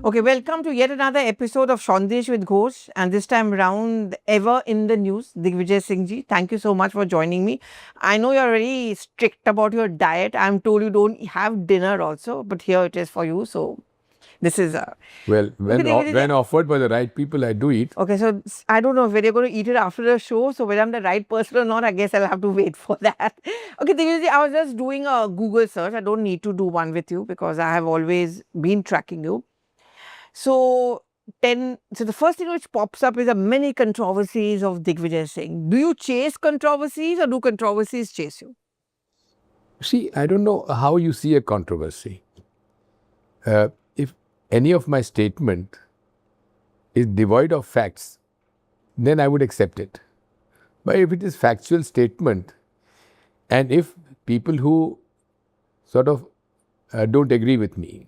Okay, welcome to yet another episode of SHONDESH with Ghosh. And this time round, ever in the news, Digvijay Singh ji. Thank you so much for joining me. I know you're very strict about your diet. I'm told you don't have dinner also, but here it is for you. So this is Well, okay, when offered by the right people, I do eat. okay, so I don't know whether you're going to eat it after the show. So whether I'm the right person or not, I guess I'll have to wait for that. Okay, Digvijay, I was just doing a Google search. I don't need to do one with you because I have always been tracking you. So so the first thing which pops up is the many controversies of Digvijay Singh. Do you chase controversies or do controversies chase you? See, I don't know how you see a controversy. If any of my statement is devoid of facts, then I would accept it. But if it is factual statement, and if people who sort of don't agree with me,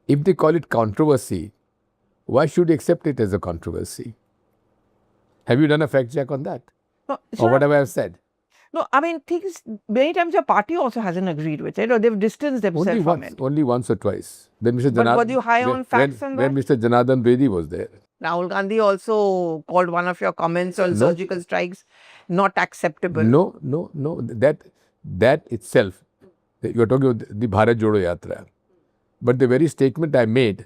if they call it controversy, why should you accept it as a controversy? Have you done a fact check on that? No, Or whatever I've said? no, I mean, things many times your party also hasn't agreed with it or they've distanced themselves from it. Only once or twice. When Mr. But were you high on facts on that? when Mr. Janardhan Bedi was there. Rahul Gandhi also called one of your comments on surgical strikes not acceptable. No. That itself, you are talking about the Bharat Jodo Yatra. But the very statement I made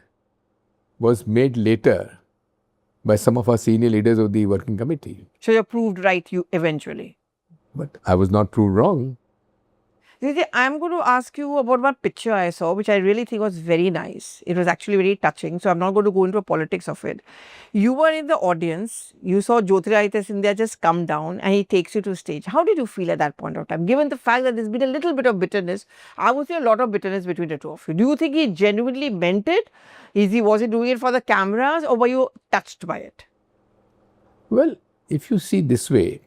was made later by some of our senior leaders of the working committee. So you're proved right you eventually. But I was not proved wrong. I'm going to ask you about one picture I saw, which I really think was very nice. It was actually very touching. So I'm not going to go into politics of it. You were in the audience. You saw Jyotiraditya Scindia just come down and he takes you to stage. How did you feel at that point of time? Given the fact that there's been a little bit of bitterness, I would say a lot of bitterness between the two of you. Do you think he genuinely meant it? Was he doing it for the cameras or were you touched by it? Well, if you see this way,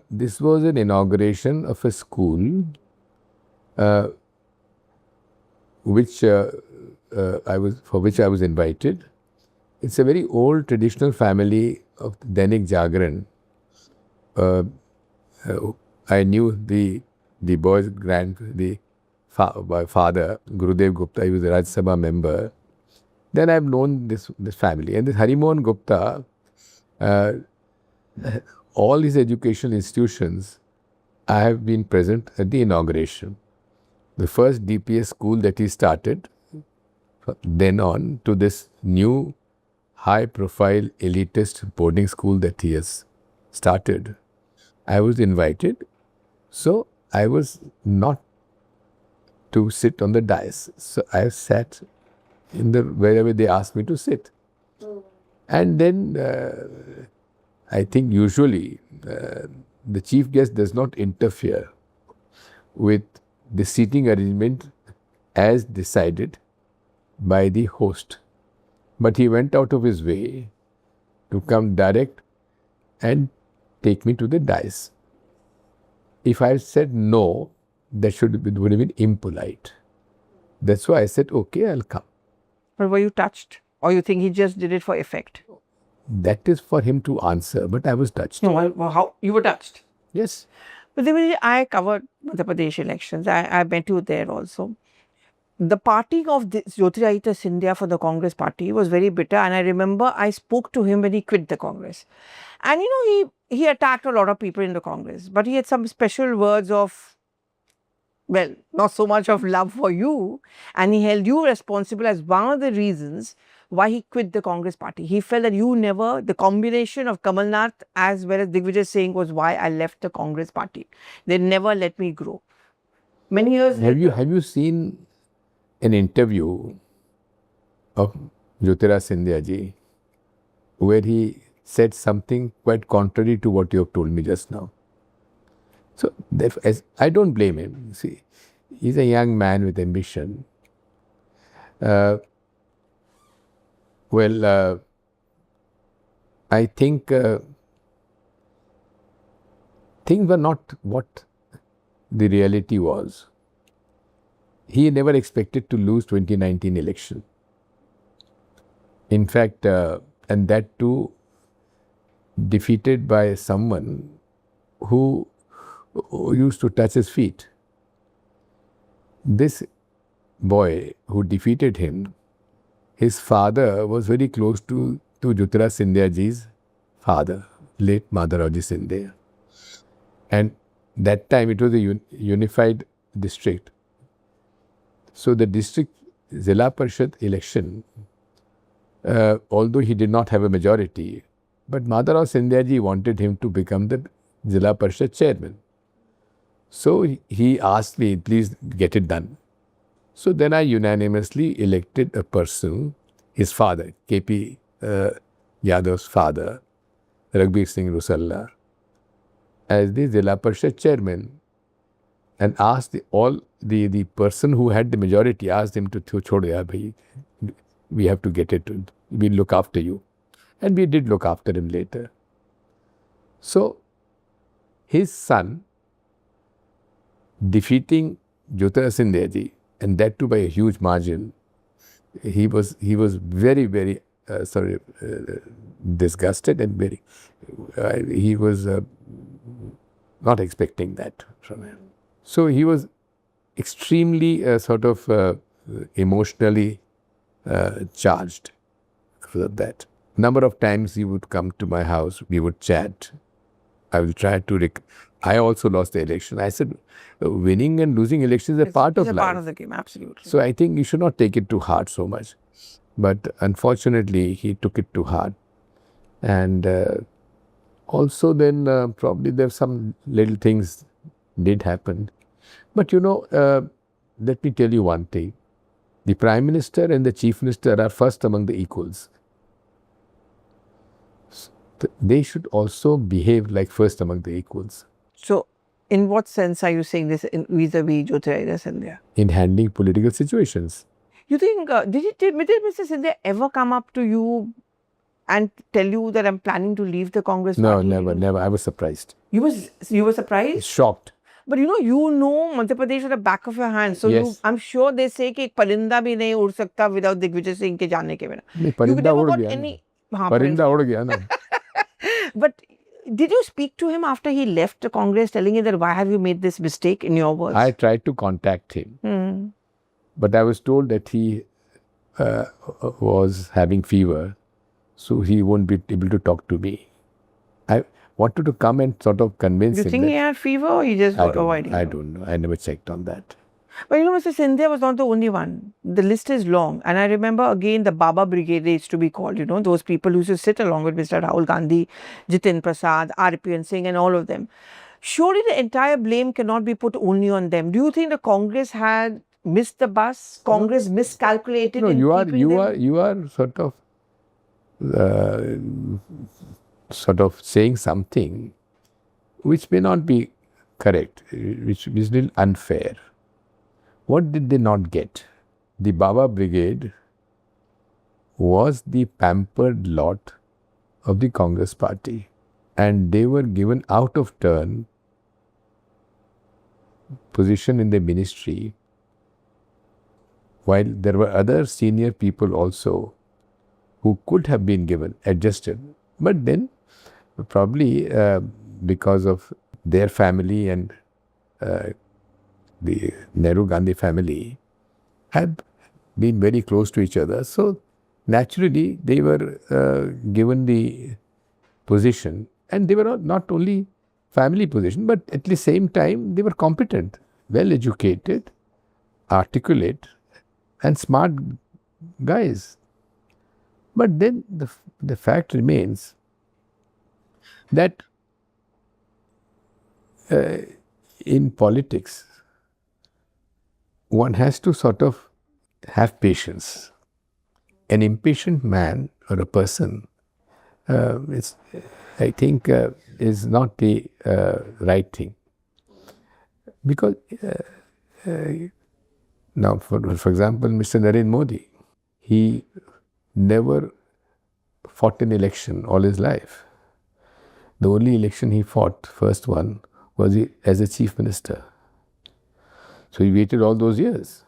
this was an inauguration of a school for which I was invited. It's a very old traditional family of Dainik Jagran. I knew the boy's father, Gurudev Gupta. He was a Rajya Sabha member. Then I've known this family, and this Harimohan Gupta. All his educational institutions, I have been present at the inauguration. The first DPS school that he started, then on to this new high-profile elitist boarding school that he has started. I was invited, so I was not to sit on the dais. So I sat in wherever they asked me to sit. And then I think usually the chief guest does not interfere with the seating arrangement as decided by the host. But he went out of his way to come direct and take me to the dais. If I said no, that would have been impolite. That's why I said, okay, I'll come. But were you touched? Or you think he just did it for effect? That is for him to answer, but I was touched. No, how you were touched? Yes. But I covered Madhya Pradesh elections. I met you there also. The parting of Jyotiraditya Scindia for the Congress party was very bitter. And I remember I spoke to him when he quit the Congress. And he attacked a lot of people in the Congress. But he had some special words of, well, not so much of love for you. And he held you responsible as one of the reasons why he quit the Congress party. He felt that the combination of Kamal Nath as well as Digvijay Singh was why I left the Congress party. They never let me grow. Many years later. Have you seen an interview of Jyotiraditya Scindia ji where he said something quite contrary to what you have told me just now? So I don't blame him. See, he's a young man with ambition. I think things were not what the reality was. He never expected to lose 2019 election. In fact, and that too defeated by someone who used to touch his feet. This boy who defeated him his father was very close to Jyotiraj Scindia ji's father, late Madharaji Scindia. And that time it was a unified district. So the district Zilla Parishad election, although he did not have a majority, but Madharaji Scindia ji wanted him to become the Zilla Parishad chairman. So he asked me, please get it done. So then I unanimously elected a person, his father, KP Yadav's father, Raghbir Singh Rusalla, as the Zilla Parishad chairman, and asked the person who had the majority, asked him to chodo yaar bhai, we have to get it, we'll look after you. And we did look after him later. So his son defeating Jyotiraj Scindia ji, and that too by a huge margin, he was very, very disgusted and very, he was not expecting that from him. So he was extremely emotionally charged because of that. Number of times he would come to my house, we would chat. I will try to I also lost the election. I said, winning and losing elections is a part of life. It's a part of the game, absolutely. So I think you should not take it too hard so much. But unfortunately, he took it too hard. And also then probably there some little things did happen. But let me tell you one thing. The Prime Minister and the Chief Minister are first among the equals. They should also behave like first among the equals. So, in what sense are you saying this vis-a-vis Jyotiraj Scindia? In handling political situations. You think, did Mr. Scindia ever come up to you and tell you that I'm planning to leave the Congress party? No, never. I was surprised. You were surprised? Shocked. But you know Madhya Pradesh at the back of your hand. So yes. I'm sure they say कि एक परिंदा भी नहीं उड़ सकता without Digvijay Singh के जाने के बिना. नहीं, परिंदा उड़ गया. परिंदा उड़ गया ना. But did you speak to him after he left the Congress, telling him that why have you made this mistake, in your words? I tried to contact him. But I was told that he was having fever, so he won't be able to talk to me. I wanted to come and sort of convince him. You think he had fever or he just avoided? I don't know. I never checked on that. But Mr. Scindia was not the only one. The list is long. And I remember again the Baba Brigade used to be called, those people who used to sit along with Mr. Rahul Gandhi, Jitin Prasad, RPN Singh and all of them. Surely the entire blame cannot be put only on them. Do you think the Congress had missed the bus? Congress miscalculated? No, you are sort of saying something which may not be correct, which is a little unfair. What did they not get? The Baba Brigade was the pampered lot of the Congress party, and they were given out of turn position in the ministry, while there were other senior people also who could have been given, adjusted. But then probably because of their family and the Nehru-Gandhi family had been very close to each other. So naturally they were given the position, and they were not only family position, but at the same time they were competent, well educated, articulate and smart guys. But then the fact remains that in politics, one has to sort of have patience. An impatient man or a person, I think, is not the right thing. Because now, for example, Mr. Narendra Modi, he never fought an election all his life. The only election he fought, first one, was as a chief minister. So he waited all those years.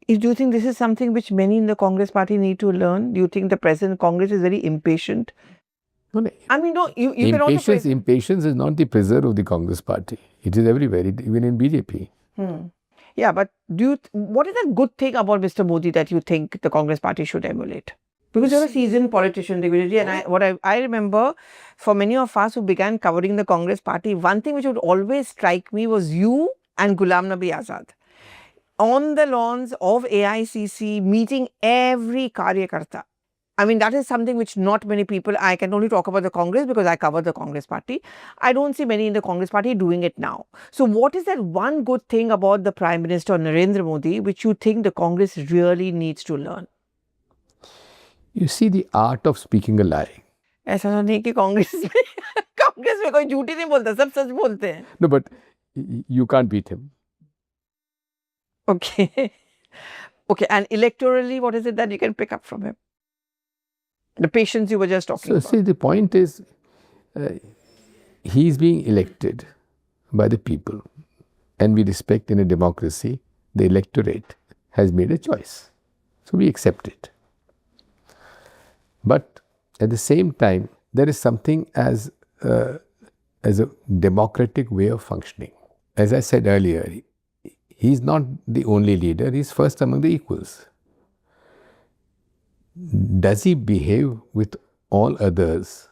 Do you think this is something which many in the Congress party need to learn? Do you think the present Congress is very impatient? No. I mean, no, you can also... Impatience is not the preserve of the Congress party. It is everywhere, even in BJP. Yeah, but what is that good thing about Mr. Modi that you think the Congress party should emulate? Because you're a seasoned politician, Digvijay, and I remember for many of us who began covering the Congress party, one thing which would always strike me was you and Ghulam Nabi Azad on the lawns of AICC meeting every Karyakarta. I mean, that is something which not many people, I can only talk about the Congress because I cover the Congress party. I don't see many in the Congress party doing it now. So what is that one good thing about the Prime Minister Narendra Modi which you think the Congress really needs to learn? You see, the art of speaking a lie. ऐसा तो नहीं कि कांग्रेस में कोई झूठी नहीं बोलता, सब सच बोलते हैं. No, but you can't beat him. Okay. Okay, and electorally, what is it that you can pick up from him? The patience you were just talking about. See, the point is, he is being elected by the people, and we respect in a democracy, the electorate has made a choice. So we accept it. But at the same time, there is something as a democratic way of functioning. As I said earlier, he is not the only leader, he is first among the equals. Does he behave with all others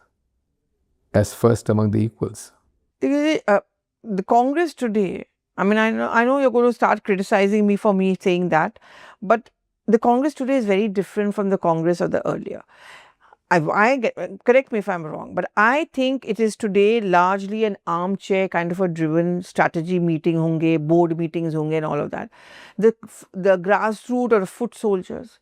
as first among the equals? The Congress today, I mean, I know you're going to start criticizing me for me saying that, but the Congress today is very different from the Congress of the earlier. Correct me if I'm wrong, but I think it is today largely an armchair kind of a driven strategy meeting honge, board meetings honge and all of that. The grassroots or foot soldiers,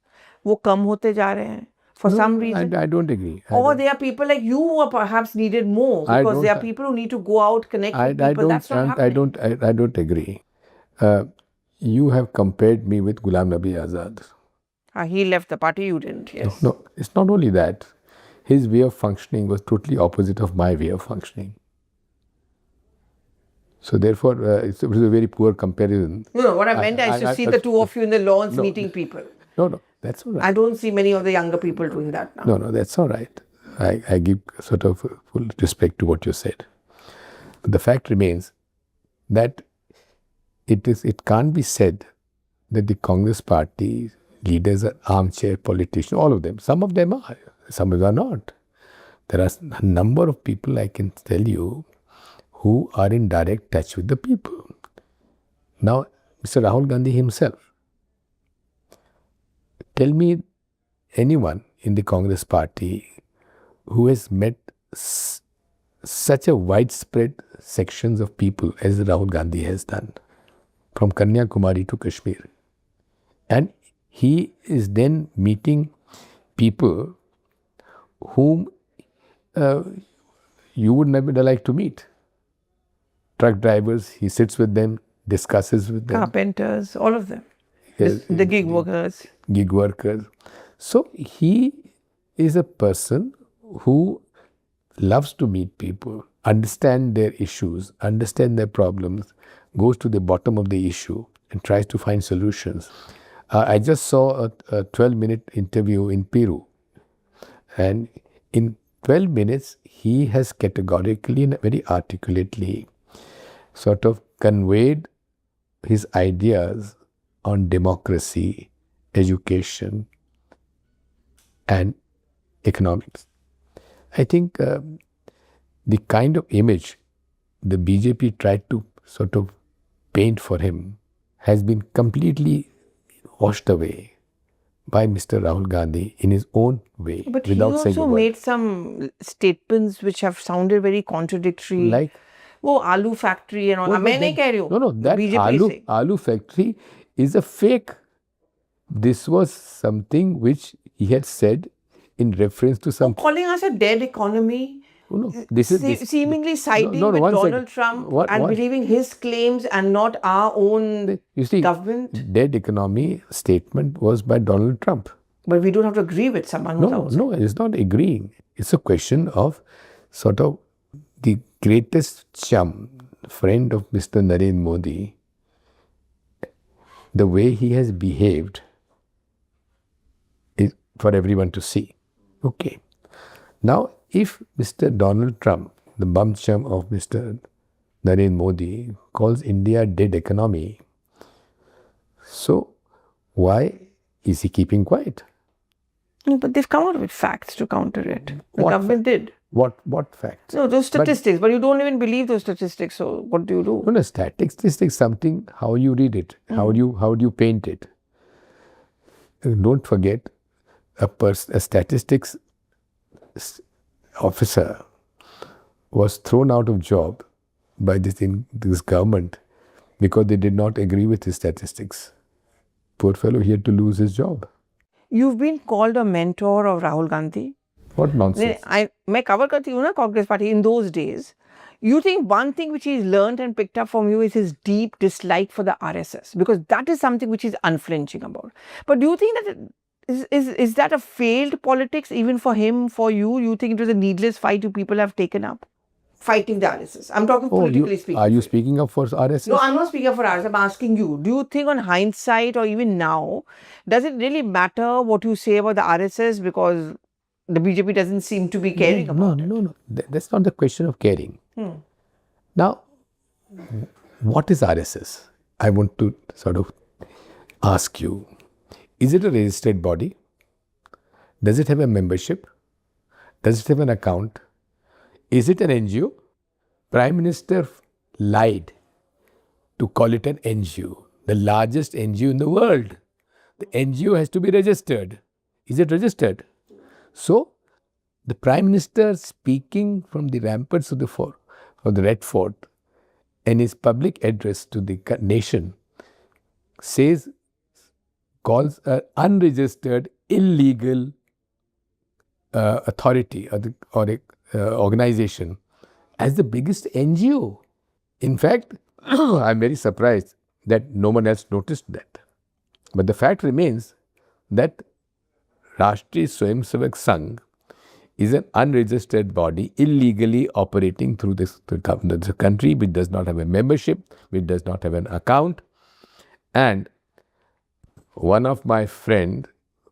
वो कम होते जा रहे हैं for some reason. I don't agree. Or there are people like you who are perhaps needed more because there are people who need to go out, connect with people. That's not happening. I don't agree. You have compared me with Ghulam Nabi Azad. He left the party, you didn't, yes. No, it's not only that. His way of functioning was totally opposite of my way of functioning. So therefore, it was a very poor comparison. No, what I meant is to see the two of you in the lawns meeting people. No, that's all right. I don't see many of the younger people doing that now. No, that's all right. I give sort of full respect to what you said. But the fact remains that it can't be said that the Congress party leaders are armchair politicians, all of them. Some of them are, some of them are not. There are a number of people I can tell you who are in direct touch with the people. Now, Mr. Rahul Gandhi himself, tell me anyone in the Congress party who has met such a widespread sections of people as Rahul Gandhi has done, from Kanyakumari to Kashmir. And he is then meeting people whom you would never like to meet. Truck drivers, he sits with them, discusses with them. Carpenters, all of them. The gig workers. Gig workers. So he is a person who loves to meet people, understand their issues, understand their problems, goes to the bottom of the issue and tries to find solutions. I just saw a 12-minute interview in Peru, and in 12 minutes, he has categorically and very articulately sort of conveyed his ideas on democracy, education, and economics. I think the kind of image the BJP tried to sort of paint for him has been completely washed away by Mr. Rahul Gandhi in his own way. But he also made some statements which have sounded very contradictory. Like? वो आलू factory and all. मैं नहीं कह रही हूँ. No, that आलू factory is a fake. This was something which he had said in reference to some... calling us a dead economy. No, this is seemingly siding with Donald Trump and believing his claims and not our own government. Dead economy statement was by Donald Trump. But we don't have to agree with someone who's outside. No, it's not agreeing. It's a question of sort of the greatest chum, friend of Mr. Narendra Modi, the way he has behaved is for everyone to see. Okay. Now, if Mr. Donald Trump, the bum chum of Mr. Narendra Modi, calls India a dead economy, So why is he keeping quiet? No, but they've come out with facts to counter it. The What government did. What facts? No, those statistics, but you don't even believe those statistics. So what do you do? No, statistics something how you read it, how do you paint it. Don't forget, a statistics officer was thrown out of job by this government because they did not agree with his statistics. Poor fellow, he had to lose his job. You've been called a mentor of Rahul Gandhi. What nonsense. मैं cover करती हूँ ना Congress party in those days. You think one thing which he's learned and picked up from you is his deep dislike for the RSS, because that is something which he's unflinching about. But do you think that is that a failed politics even for him, for you? You think it was a needless fight you people have taken up? Fighting the RSS. I'm talking politically speaking. Are you speaking up for RSS? No, I'm not speaking up for RSS. I'm asking you. Do you think on hindsight or even now, does it really matter what you say about the RSS because the BJP doesn't seem to be caring about it? No. That's not the question of caring. Now, what is RSS? I want to sort of ask you, is it a registered body? Does it have a membership? Does it have an account? Is it an NGO? Prime Minister lied to call it an NGO, the largest NGO in the world. The NGO has to be registered. Is it registered? So, the Prime Minister speaking from the ramparts of the Red Fort in his public address to the nation calls an unregistered, illegal authority or organization as the biggest NGO. In fact, I'm very surprised that no one else noticed that. But the fact remains that Rashtriya Swayamsevak Sangh is an unregistered body illegally operating through the country, which does not have a membership, which does not have an account. And one of my friend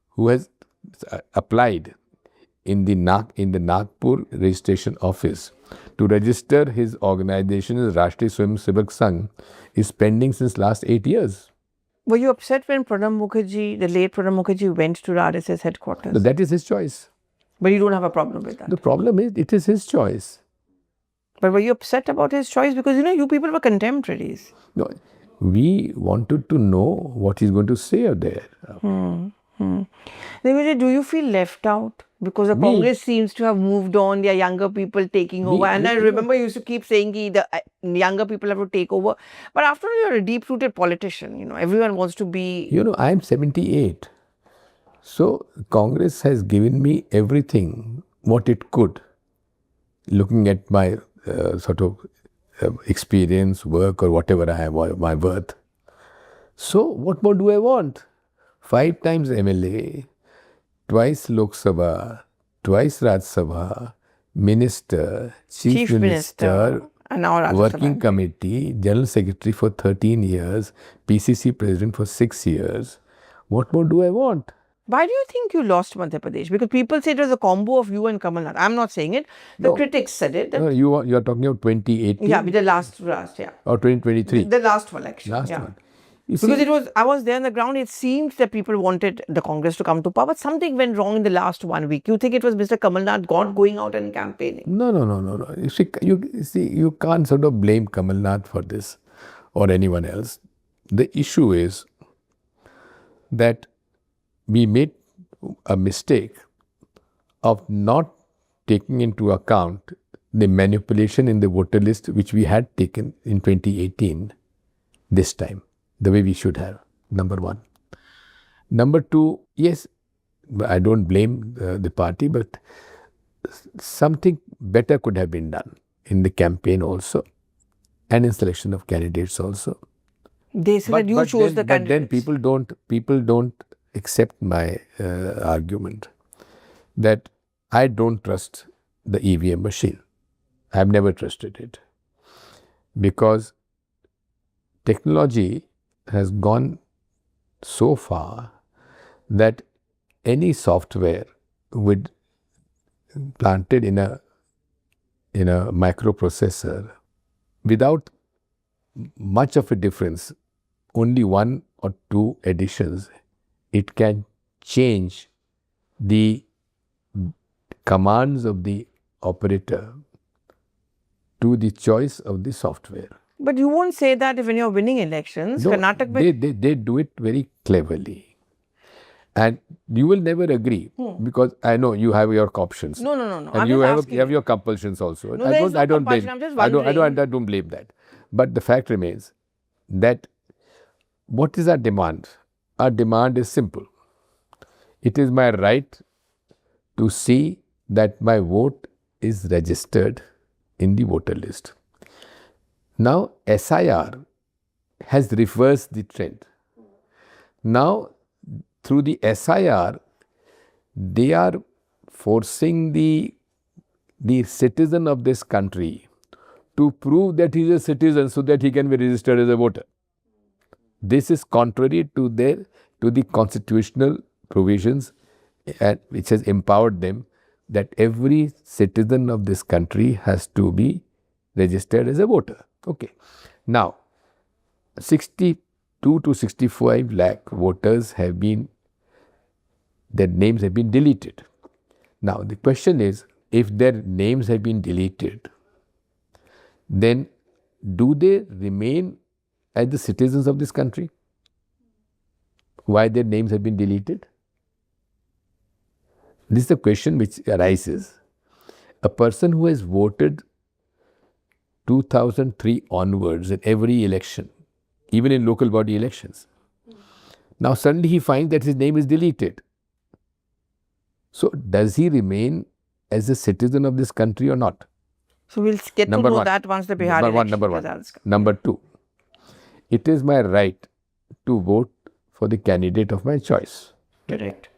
who has applied in the Nagpur registration office to register his organization as Rashtriya Swayamsevak Sangh is pending since last 8 years. Were you upset when Pranab Mukherjee, the late Pranab Mukherjee, went to the RSS headquarters? So that is his choice. But you don't have a problem with that? The problem is, it is his choice. But were you upset about his choice? Because, you people were contemporaries. No, we wanted to know what he's going to say out there. Do you feel left out? Because the Congress seems to have moved on, there are younger people taking over. And I remember you used to keep saying the younger people have to take over. But after all, you're a deep-rooted politician. Everyone wants to be... I'm 78. So, Congress has given me everything, what it could, looking at my experience, work or whatever I have, my worth. So, what more do I want? 5 times MLA, twice Lok Sabha, twice Raj Sabha, Minister, Chief Minister, and now Working Committee, General Secretary for 13 years, PCC President for 6 years. What more do I want? Why do you think you lost Madhya Pradesh? Because people say it was a combo of you and Kamal Nath. I'm not saying it. The critics said it. No, you are talking about 2018? Yeah, the last, yeah. Or 2023? The last election. Last one. Because I was there on the ground, it seemed that people wanted the Congress to come to power, but something went wrong in the last 1 week. You think it was Mr. Kamal Nath going out and campaigning? No. You see, you can't sort of blame Kamal Nath for this or anyone else. The issue is that we made a mistake of not taking into account the manipulation in the voter list which we had taken in 2018 this time, the way we should have, number one. Number two, yes, I don't blame the party, but something better could have been done in the campaign also and in selection of candidates also. They said that you chose the candidates. But then people don't accept my argument that I don't trust the EVM machine. I have never trusted it because technology has gone so far that any software planted in a microprocessor without much of a difference, only one or two additions, it can change the commands of the operator to the choice of the software. But you won't say that if when you're winning elections, No, Karnataka. they do it very cleverly. And you will never agree because I know you have your options. No. And I'm you just have your compulsions also. No, there is no compulsion. I'm just wondering. I don't blame that. But the fact remains that what is our demand? Our demand is simple. It is my right to see that my vote is registered in the voter list. Now, SIR has reversed the trend. Now, through the SIR, they are forcing the citizen of this country to prove that he is a citizen so that he can be registered as a voter. This is contrary to the constitutional provisions which has empowered them that every citizen of this country has to be registered as a voter. Okay. Now, 62 to 65 lakh voters have been, their names have been deleted. Now, the question is, if their names have been deleted, then do they remain as the citizens of this country? Why their names have been deleted? This is the question which arises. A person who has voted 2003 onwards in every election, even in local body elections, now suddenly he finds that his name is deleted. So does he remain as a citizen of this country or not? So we'll get to know that once the Bihar election results come. Number two, it is my right to vote for the candidate of my choice. Correct.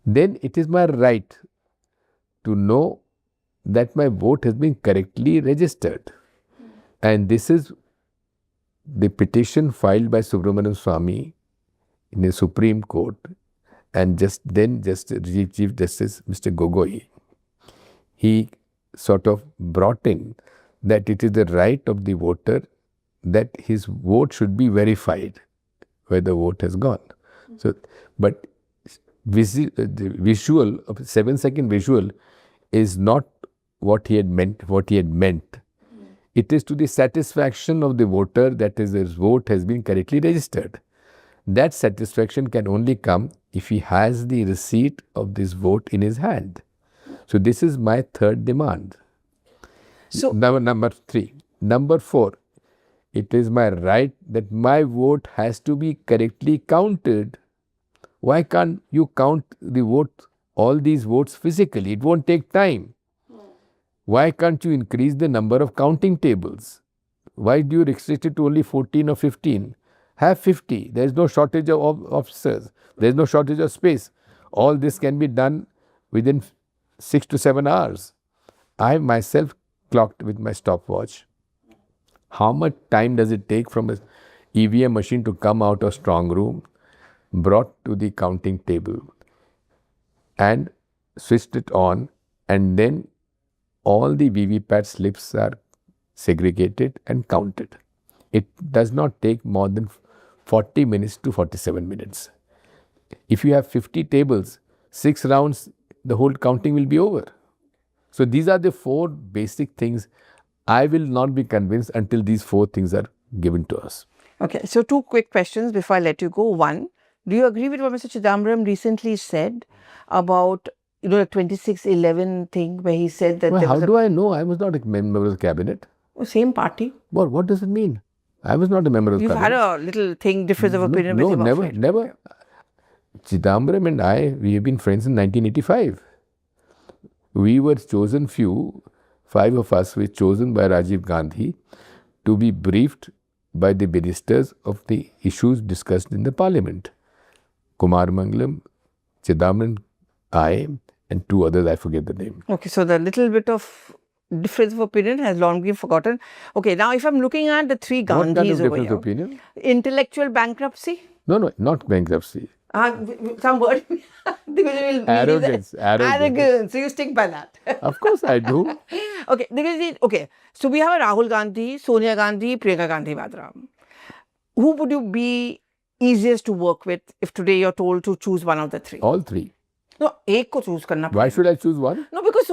Then it is my right to know that my vote has been correctly registered. And this is the petition filed by Subramanian Swamy in the Supreme Court, and just Chief Justice Mr. Gogoi, he sort of brought in that it is the right of the voter that his vote should be verified where the vote has gone. So, but the visual of 7-second visual is not what he had meant. It is to the satisfaction of the voter that his vote has been correctly registered. That satisfaction can only come if he has the receipt of this vote in his hand. So this is my third demand. So number 3. Number 4, it is my right that my vote has to be correctly counted. Why can't you count the vote, all these votes physically? It won't take time. Why can't you increase the number of counting tables? Why do you restrict it to only 14 or 15? Have 50. There is no shortage of officers. There is no shortage of space. All this can be done within 6 to 7 hours. I myself clocked with my stopwatch. How much time does it take from an EVM machine to come out of strong room, brought to the counting table and switched it on, and then all the VVPAT slips are segregated and counted. It does not take more than 40 minutes to 47 minutes. If you have 50 tables, 6 rounds, the whole counting will be over. So these are the 4 basic things. I will not be convinced until these 4 things are given to us. Okay, so 2 quick questions before I let you go. 1, do you agree with what Mr. Chidambaram recently said about the 2611 thing where he said that Well, how do I know? I was not a member of the cabinet. Same party. Well, what does it mean? I was not a member of the cabinet. You've had a little thing, difference of opinion with him. No, never. Chidambaram and I, we have been friends in 1985. We were chosen 5 of us were chosen by Rajiv Gandhi to be briefed by the ministers of the issues discussed in the parliament. Kumar Mangalam, Chidambaram, I, and 2 others, I forget the name. Okay, so the little bit of difference of opinion has long been forgotten. Okay, now if I'm looking at the 3 Gandhis what kind of over difference here, of opinion? Intellectual bankruptcy? No, not bankruptcy. Some word. Arrogance. Arrogance. So you stick by that. Of course I do. Okay, so we have a Rahul Gandhi, Sonia Gandhi, Priyanka Gandhi Vadra. who would you be easiest to work with if today you're told to choose one of the three? All three. No, एक को choose करना Why पड़ेगा. should I choose one? No, because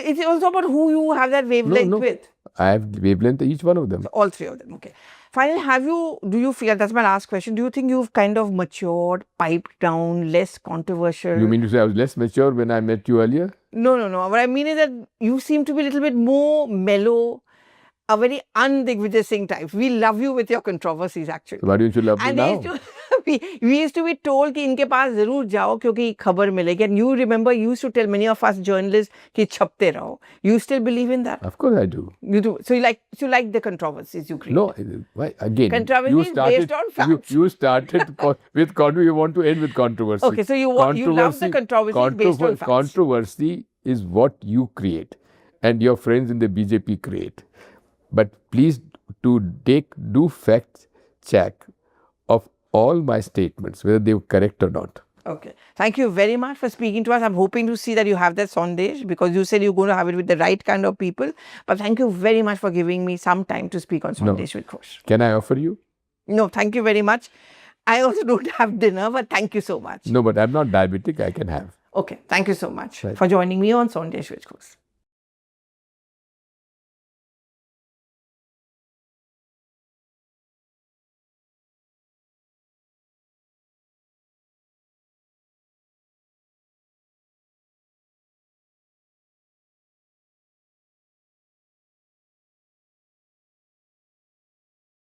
it's also about who you have that wavelength No. with. I have wavelength each one of them. All three of them. Okay. Finally, do you feel, that's my last question, do you think you've kind of matured, piped down, less controversial? You mean to say I was less mature when I met you earlier? No. What I mean is that you seem to be a little bit more mellow, a very un-Digvijay Singh type. We love you with your controversies, actually. So why don't you love me And now? we used to be told कि इनके पास जरूर जाओ क्योंकि खबर मिलेगी. And you remember, you used to tell many of us journalists कि छपते रहो. You still believe in that? Of course I do. You do. So you like the controversies you create? No, why? Again, Controversies based on facts. You started with controversy. You want to end with controversy. Okay, so you love the controversies based on facts. Controversy is what you create and your friends in the BJP create. But please do fact check of all my statements, whether they were correct or not. Okay. Thank you very much for speaking to us. I'm hoping to see that you have that Sondesh, because you said you're going to have it with the right kind of people. But thank you very much for giving me some time to speak on Sondesh with Ghosh. Can I offer you? No, thank you very much. I also don't have dinner, but thank you so much. No, but I'm not diabetic. I can have. Okay. Thank you so much for joining me on Sondesh with Ghosh.